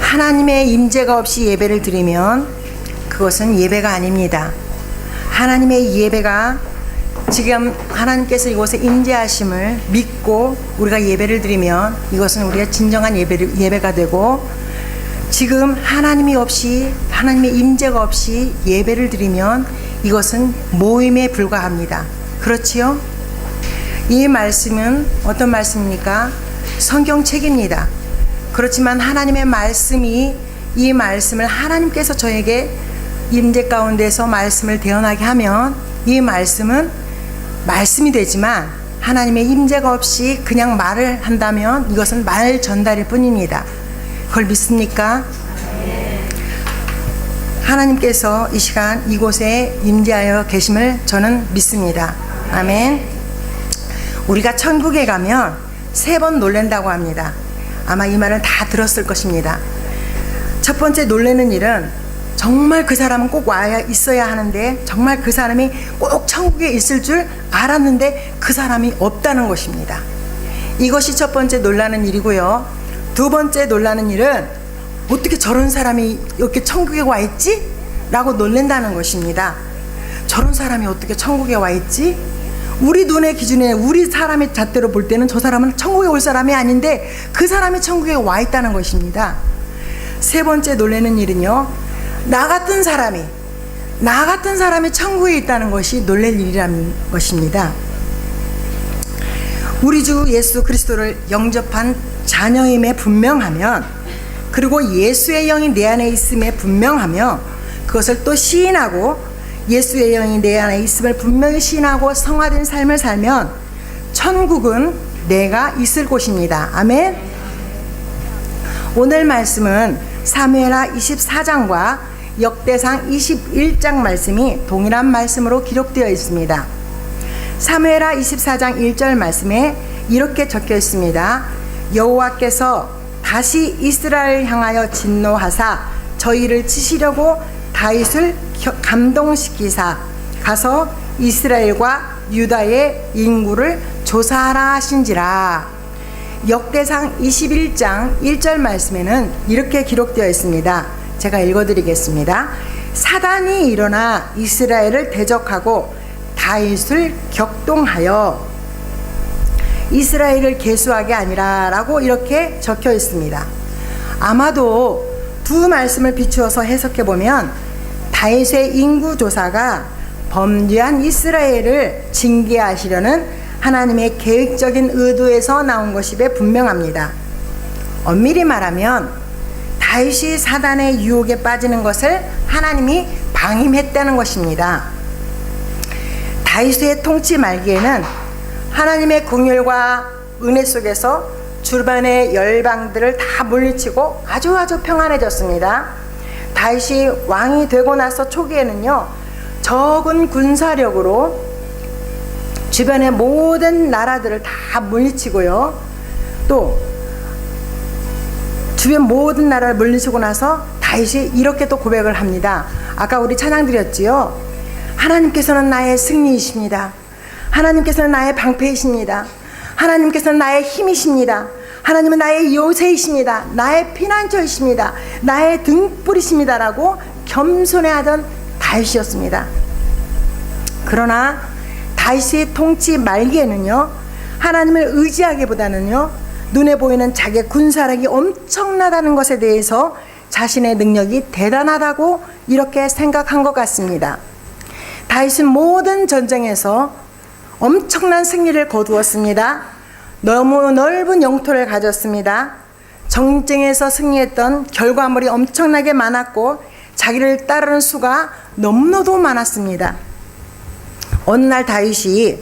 하나님의 임재가 없이 예배를 드리면 그것은 예배가 아닙니다. 하나님의 예배가 지금 하나님께서 이곳에 임재하심을 믿고 우리가 예배를 드리면 이것은 우리가 진정한 예배가 되고, 지금 하나님이 없이, 하나님의 임재가 없이 예배를 드리면 이것은 모임에 불과합니다. 그렇지요? 이 말씀은 어떤 말씀입니까? 성경책입니다. 그렇지만 하나님의 말씀이, 이 말씀을 하나님께서 저에게 임재 가운데서 말씀을 대언하게 하면 이 말씀은 말씀이 되지만, 하나님의 임재가 없이 그냥 말을 한다면 이것은 말 전달일 뿐입니다. 그걸 믿습니까? 하나님께서 이 시간 이곳에 임재하여 계심을 저는 믿습니다. 아멘. 우리가 천국에 가면 3번 놀란다고 합니다. 아마 이 말을 다 들었을 것입니다. 첫 번째 놀라는 일은 정말 그 사람은 꼭 와야 있어야 하는데, 정말 그 사람이 꼭 천국에 있을 줄 알았는데 그 사람이 없다는 것입니다. 이것이 첫 번째 놀라는 일이고요. 두 번째 놀라는 일은 어떻게 저런 사람이 이렇게 천국에 와 있지? 라고 놀란다는 것입니다. 저런 사람이 어떻게 천국에 와 있지? 우리 눈의 기준에, 우리 사람의 잣대로 볼 때는 저 사람은 천국에 올 사람이 아닌데 그 사람이 천국에 와 있다는 것입니다. 세 번째 놀라는 일은요, 나 같은 사람이 천국에 있다는 것이 놀랄 일이라는 것입니다. 우리 주 예수 그리스도를 영접한 자녀임에 분명하면, 그리고 예수의 영이 내 안에 있음에 분명하며, 그것을 또 시인하고, 예수의 영이 내 안에 있음을 분명히 시인하고 성화된 삶을 살면 천국은 내가 있을 곳입니다. 아멘. 오늘 말씀은 사무엘하 24장과 역대상 21장 말씀이 동일한 말씀으로 기록되어 있습니다. 사무엘하 24장 1절 말씀에 이렇게 적혀 있습니다. 여호와께서 다시 이스라엘을 향하여 진노하사 저희를 치시려고 다윗을 감동시키사 가서 이스라엘과 유다의 인구를 조사하라 하신지라. 역대상 21장 1절 말씀에는 이렇게 기록되어 있습니다. 제가 읽어드리겠습니다. 사단이 일어나 이스라엘을 대적하고 다윗을 격동하여 이스라엘을 계수하게 아니라 라고 이렇게 적혀 있습니다. 아마도 두 말씀을 비추어서 해석해 보면 다윗의 인구조사가 범죄한 이스라엘을 징계하시려는 하나님의 계획적인 의도에서 나온 것임에 분명합니다. 엄밀히 말하면 다윗이 사단의 유혹에 빠지는 것을 하나님이 방임했다는 것입니다. 다윗의 통치 말기에는 하나님의 긍휼과 은혜 속에서 주변의 열방들을 다 물리치고 아주 평안해졌습니다. 다윗이 왕이 되고 나서 초기에는요, 적은 군사력으로 주변의 모든 나라들을 다 물리치고요, 또 주변 모든 나라를 물리치고 나서 다윗이 이렇게 또 고백을 합니다. 아까 우리 찬양 드렸지요. 하나님께서는 나의 승리이십니다. 하나님께서는 나의 방패이십니다. 하나님께서는 나의 힘이십니다. 하나님은 나의 요새이십니다. 나의 피난처이십니다. 나의 등불이십니다. 라고 겸손해하던 다윗이었습니다. 그러나 다윗의 통치 말기에는요, 하나님을 의지하기보다는요, 눈에 보이는 자기의 군사력이 엄청나다는 것에 대해서 자신의 능력이 대단하다고 이렇게 생각한 것 같습니다. 다윗은 모든 전쟁에서 엄청난 승리를 거두었습니다. 너무 넓은 영토를 가졌습니다. 전쟁에서 승리했던 결과물이 엄청나게 많았고 자기를 따르는 수가 너무나도 많았습니다. 어느 날 다윗이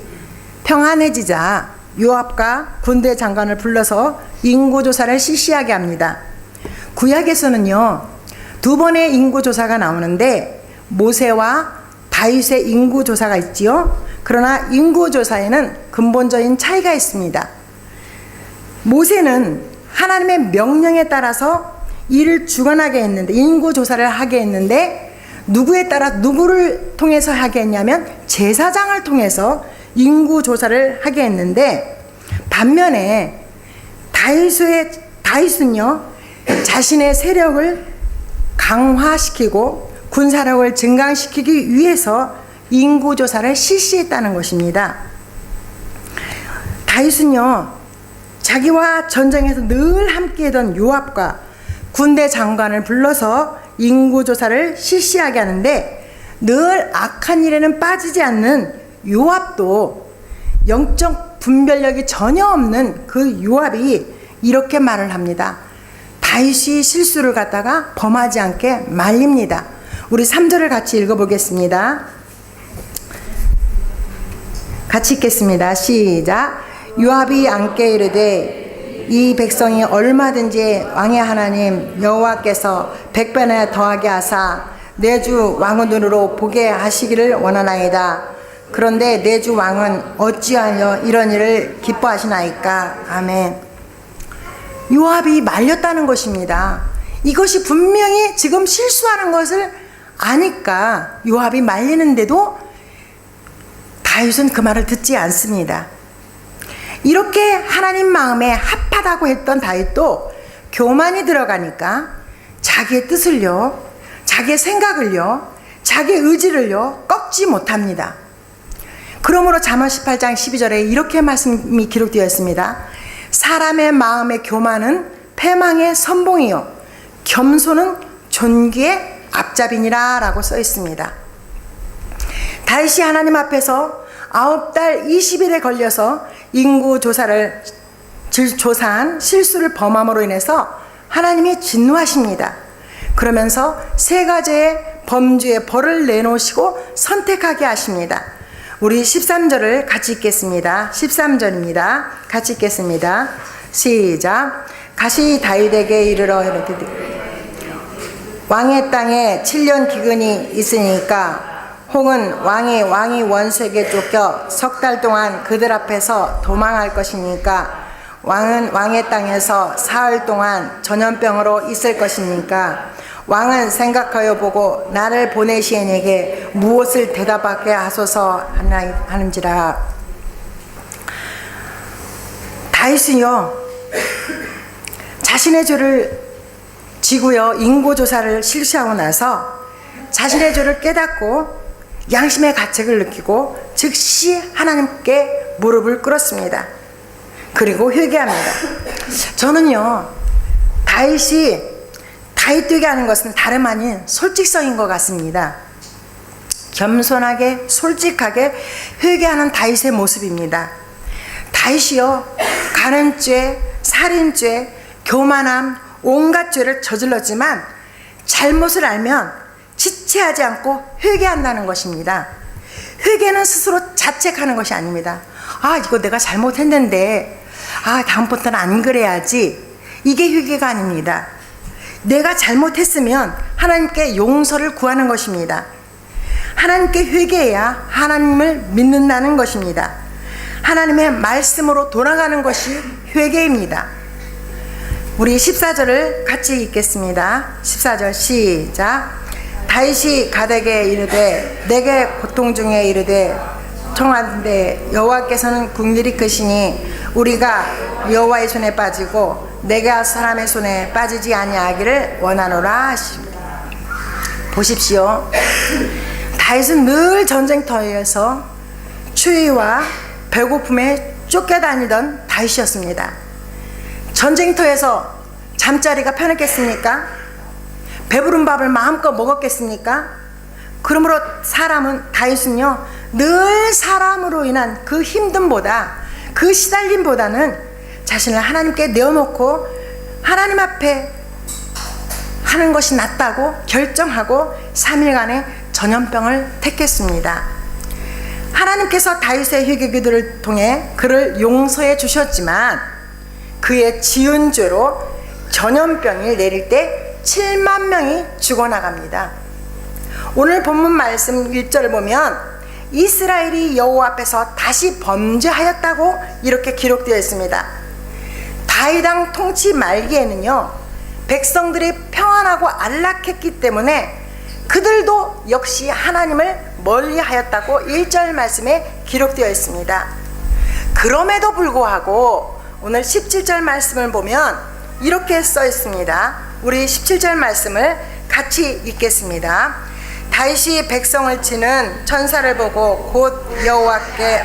평안해지자 요압과 군대 장관을 불러서 인구조사를 실시하게 합니다. 구약에서는요, 2번의 인구조사가 나오는데 모세와 다윗의 인구조사가 있지요. 그러나 인구조사에는 근본적인 차이가 있습니다. 모세는 하나님의 명령에 따라서 일을 주관하게 했는데, 인구조사를 하게 했는데 누구에 따라 누구를 통해서 하게 했냐면 제사장을 통해서 인구조사를 하게 했는데, 반면에 다윗은요, 자신의 세력을 강화시키고 군사력을 증강시키기 위해서 인구조사를 실시했다는 것입니다. 다윗은요, 자기와 전쟁에서 늘 함께했던 요압과 군대 장관을 불러서 인구조사를 실시하게 하는데, 늘 악한 일에는 빠지지 않는 요압도, 영적 분별력이 전혀 없는 그 요압이 이렇게 말을 합니다. 다윗이 실수를 갖다가 범하지 않게 말립니다. 우리 3절을 같이 읽어보겠습니다. 같이 읽겠습니다. 시작. 요압이 앉게 이르되 이 백성이 얼마든지 왕의 하나님 여호와께서 100배나 더하게 하사 내 주 왕의 눈으로 보게 하시기를 원하나이다. 그런데 내 주 왕은 어찌하여 이런 일을 기뻐하시나이까. 아멘. 요압이 말렸다는 것입니다. 이것이 분명히 지금 실수하는 것을 아니까 요압이 말리는데도 다윗은 그 말을 듣지 않습니다. 이렇게 하나님 마음에 합하다고 했던 다윗도 교만이 들어가니까 자기의 뜻을요, 자기의 생각을요, 자기의 의지를요 꺾지 못합니다. 그러므로 잠언 18장 12절에 이렇게 말씀이 기록되어 있습니다. 사람의 마음의 교만은 패망의 선봉이요 겸손은 존귀의 앞잡이니라 라고 써 있습니다. 다윗이 하나님 앞에서 9달 20일에 걸려서 인구조사를 조사한 실수를 범함으로 인해서 하나님이 진노하십니다. 그러면서 3가지의 범죄의 벌을 내놓으시고 선택하게 하십니다. 우리 13절을 같이 읽겠습니다. 13절입니다. 같이 읽겠습니다. 시작. 가시 다윗에게 이르러 이렇게 왕의 땅에 7년 기근이 있으니까 혹은 왕이 원수에게 쫓겨 3달 동안 그들 앞에서 도망할 것이니까 왕은 왕의 땅에서 사흘 동안 전염병으로 있을 것이니까 왕은 생각하여 보고 나를 보내시인에게 무엇을 대답하게 하소서 하는지라. 다윗은요, 자신의 죄를 지고요 인구조사를 실시하고 나서 자신의 죄를 깨닫고 양심의 가책을 느끼고 즉시 하나님께 무릎을 꿇었습니다. 그리고 회개합니다. 저는요, 다윗이 다윗되게 하는 것은 다름 아닌 솔직성인 것 같습니다. 겸손하게 솔직하게 회개하는 다윗의 모습입니다. 다윗이요, 간음죄, 살인죄, 교만함, 온갖 죄를 저질렀지만 잘못을 알면 지체하지 않고 회개한다는 것입니다. 회개는 스스로 자책하는 것이 아닙니다. 아, 이거 내가 잘못했는데 다음부터는 안 그래야지. 이게 회개가 아닙니다. 내가 잘못했으면 하나님께 용서를 구하는 것입니다. 하나님께 회개해야 하나님을 믿는다는 것입니다. 하나님의 말씀으로 돌아가는 것이 회개입니다. 우리 14절을 같이 읽겠습니다. 14절 시작. 다윗이 가데게 이르되 내게 고통 중에 이르되 청하는데 여호와께서는 국률이 크시니 우리가 여호와의 손에 빠지고 내가 사람의 손에 빠지지 아니하기를 원하노라 하십니다. 보십시오. 다윗은 늘 전쟁터에서 추위와 배고픔에 쫓겨다니던 다윗이었습니다. 전쟁터에서 잠자리가 편했겠습니까? 배부른 밥을 마음껏 먹었겠습니까? 그러므로 다윗은요, 늘 사람으로 인한 그 힘듦보다, 그 시달림보다는 자신을 하나님께 내어놓고 하나님 앞에 하는 것이 낫다고 결정하고 3일간의 전염병을 택했습니다. 하나님께서 다윗의 회개기도를 통해 그를 용서해 주셨지만 그의 지은 죄로 전염병이 내릴 때 7만 명이 죽어나갑니다. 오늘 본문 말씀 1절을 보면 이스라엘이 여호와 앞에서 다시 범죄하였다고 이렇게 기록되어 있습니다. 다윗 왕 통치 말기에는요, 백성들이 평안하고 안락했기 때문에 그들도 역시 하나님을 멀리하였다고 1절 말씀에 기록되어 있습니다. 그럼에도 불구하고 오늘 17절 말씀을 보면 이렇게 써 있습니다. 우리 17절 말씀을 같이 읽겠습니다. 다윗이 백성을 치는 천사를 보고 곧 여호와께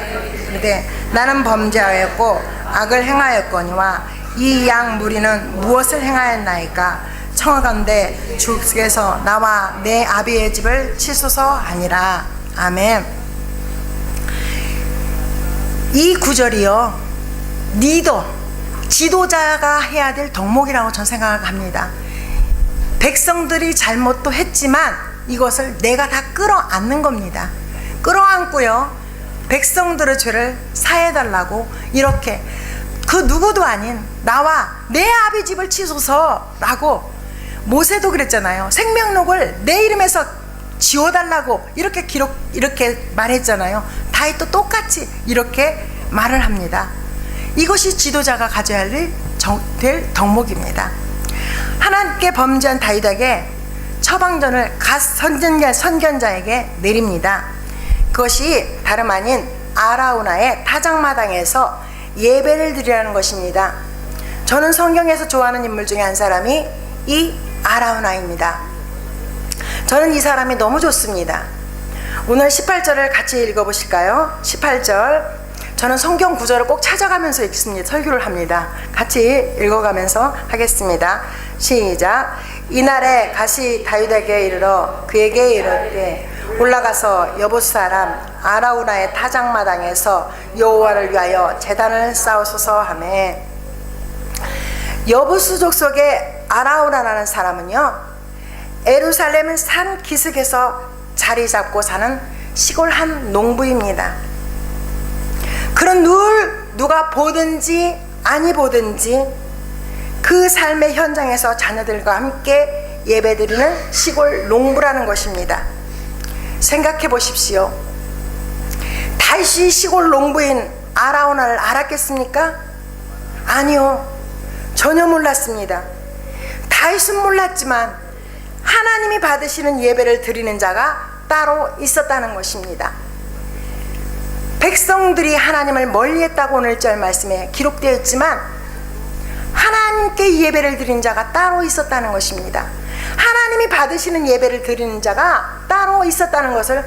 이르되 나는 범죄하였고 악을 행하였거니와 이 양 무리는 무엇을 행하였나이까? 청하건대 주께서 나와 내 아비의 집을 치소서 하니라. 아멘. 이 구절이요, 리더, 지도자가 해야 될 덕목이라고 저는 생각합니다. 백성들이 잘못도 했지만 이것을 내가 다 끌어안는 겁니다. 끌어안고요, 백성들의 죄를 사해달라고 이렇게 그 누구도 아닌 나와 내 아비 집을 치소서라고, 모세도 그랬잖아요. 생명록을 내 이름에서 지워달라고 이렇게 말했잖아요. 다윗도 똑같이 이렇게 말을 합니다. 이것이 지도자가 가져야 될 덕목입니다. 하나님께 범죄한 다윗에게 처방전을 갓 선견자에게 내립니다. 그것이 다름 아닌 아라우나의 타작마당에서 예배를 드리라는 것입니다. 저는 성경에서 좋아하는 인물 중에 한 사람이 이 아라우나입니다. 저는 이 사람이 너무 좋습니다. 오늘 18절을 같이 읽어보실까요? 18절, 저는 성경 구절을 꼭 찾아가면서 읽습니다. 설교를 합니다. 같이 읽어가면서 하겠습니다. 시작. 이날에 가시 다윗에게 이르러 그에게 이르되 올라가서 여부스 사람 아라우나의 타작마당에서 여호와를 위하여 제단을 쌓으소서 하매. 여부스 족속의 아라우나라는 사람은요, 예루살렘 산 기슭에서 자리 잡고 사는 시골 한 농부입니다. 그런 누가 보든지 아니 보든지 그 삶의 현장에서 자녀들과 함께 예배드리는 시골 농부라는 것입니다. 생각해 보십시오. 다윗이 시골 농부인 아라우나를 알았겠습니까? 아니요, 전혀 몰랐습니다. 다윗은 몰랐지만 하나님이 받으시는 예배를 드리는 자가 따로 있었다는 것입니다. 백성들이 하나님을 멀리했다고 오늘 절 말씀에 기록되어 있지만 하나님께 예배를 드리는 자가 따로 있었다는 것입니다. 하나님이 받으시는 예배를 드리는 자가 따로 있었다는 것을